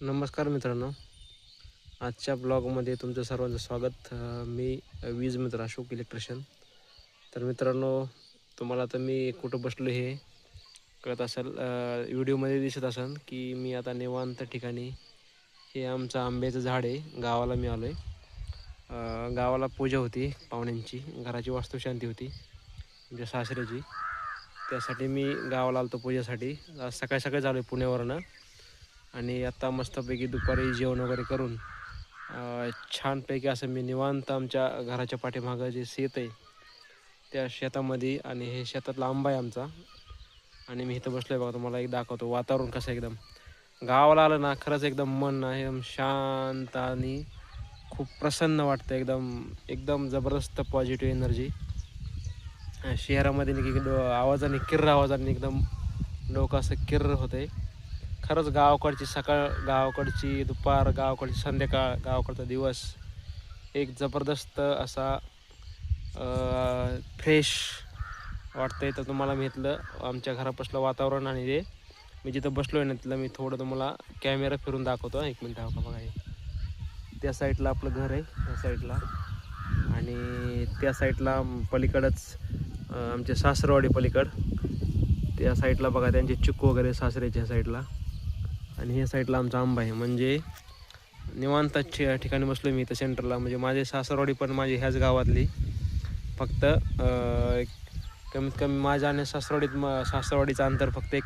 नमस्कार मित्रांनो, आजच्या ब्लॉगमध्ये तुमचं सर्वांचं स्वागत. मी वीज मित्र अशोक इलेक्ट्रिशियन. तर मित्रांनो, तुम्हाला तर मी कुठं बसलो हे कळत असेल, व्हिडिओमध्ये दिसत असेल की मी आता निवांत ठिकाणी, हे आमचं आंब्याचं झाड आहे, गावाला मी आलो आहे. गावाला पूजा होती पाहुण्यांची, घराची वास्तुशांती होती म्हणजे सासऱ्याची. त्यासाठी मी गावाला आलो होतो पूजेसाठी. आज सकाळी सकाळी आलो आहे पुण्यावरनं. आणि आता मस्तपैकी दुपारी जेवण वगैरे करून छानपैकी असं मी निवांत आमच्या घराच्या पाठीमागं जे शेत आहे त्या शेतामध्ये, आणि हे शेतातला आंबा आहे आमचा, आणि मी इथं बसलो आहे बघा. तुम्हाला एक दाखवतो वातावरण कसं एकदम. गावाला आलं ना खरंच एकदम मन ना एकदम शांत आणि खूप प्रसन्न वाटतं. एकदम एकदम जबरदस्त पॉझिटिव्ह एनर्जी. शहरामध्ये आवाजाने किर्र आवाजाने एकदम डोकं असं किर्र होतं आहे. खरंच गावाकडची सकाळ, गावाकडची दुपार, गावाकडची संध्याकाळ, गावाकडचा दिवस एक जबरदस्त असा फ्रेश वाटतं आहे. तर तुम्हाला मी इथलं आमच्या घरापासलं वातावरण आणि ते मी जिथं बसलो आहे ना तिथलं मी थोडं तुम्हाला कॅमेरा फिरून दाखवतो. एक मिनटं का बघा. हे त्या साईडला आपलं घर आहे, त्या साईडला, आणि त्या साईडला पलीकडंच आमचे सासरवाडी पलीकड त्या साईडला बघा त्यांचे चिक्कू वगैरे सासऱ्याच्या साईडला, आणि ह्या साईडला आमचा आंबा आहे. म्हणजे निवांत ठिकाणी बसलो मी इथं सेंटरला. म्हणजे माझे सासरवाडी पण माझी ह्याच गावातली. फक्त कमीत कमी माझ्या आणि सासरवाडीचं अंतर फक्त एक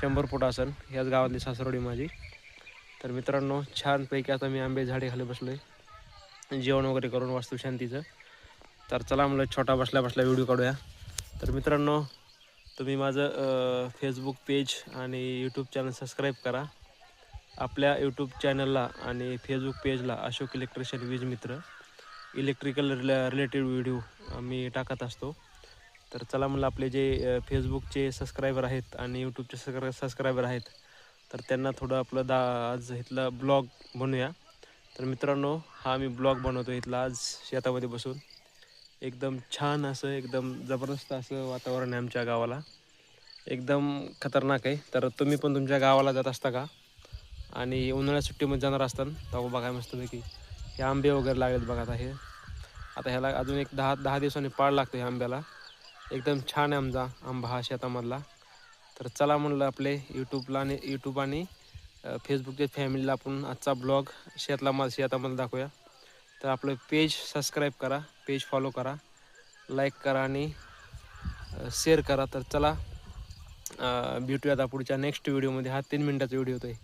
100 फूट असेल. ह्याच गावातली सासरवाडी माझी. तर मित्रांनो, छानपैकी आता मी आंबे झाडे खाली बसलो आहे जेवण वगैरे करून वास्तुशांतीचं. तर चला म्हणलं छोटा बसल्या बसल्या व्हिडिओ काढूया. तर मित्रांनो, तुम्ही माझं फेसबुक पेज आणि यूट्यूब चॅनल सबस्क्राईब करा. आपल्या यूट्यूब चॅनलला आणि फेसबुक पेजला अशोक इलेक्ट्रिशियन वीज मित्र इलेक्ट्रिकल रिलेटेड व्हिडिओ मी टाकत असतो. तर चला म्हणलं, आपले जे फेसबुकचे सबस्क्रायबर आहेत आणि यूट्यूबचे सबस्क्रायबर आहेत, तर त्यांना थोडं आपलं आज इथलं ब्लॉग बनवूया. तर मित्रांनो, हा मी ब्लॉग बनवतो इथला आज शेतामध्ये बसून. एकदम छान असं एकदम जबरदस्त असं वातावरण आहे आमच्या गावाला. एकदम खतरनाक आहे. तर तुम्ही पण तुमच्या गावाला जात असता का, आणि उन्हाळ्यात सुट्टीमध्ये जाणार असताना तेव्हा बघा मस्तपैकी हे आंबे वगैरे लागलेत बघा. आता ह्याला अजून एक 10 दिवसांनी पाळ लागतो ह्या आंब्याला. एकदम छान आहे आमचा आंबा हा शेतामधला. तर चला म्हणलं, आपले यूट्यूब आणि फेसबुकच्या फॅमिलीला आपण आजचा ब्लॉग शेतामधला दाखवूया. तर आपलं पेज सबस्क्राईब करा, पेज फॉलो करा, लाईक करा आणि शेअर करा. तर चला भेटूया आता पुढच्या नेक्स्ट व्हिडिओमध्ये. हा 3 मिनटाचा व्हिडिओ होतो आहे.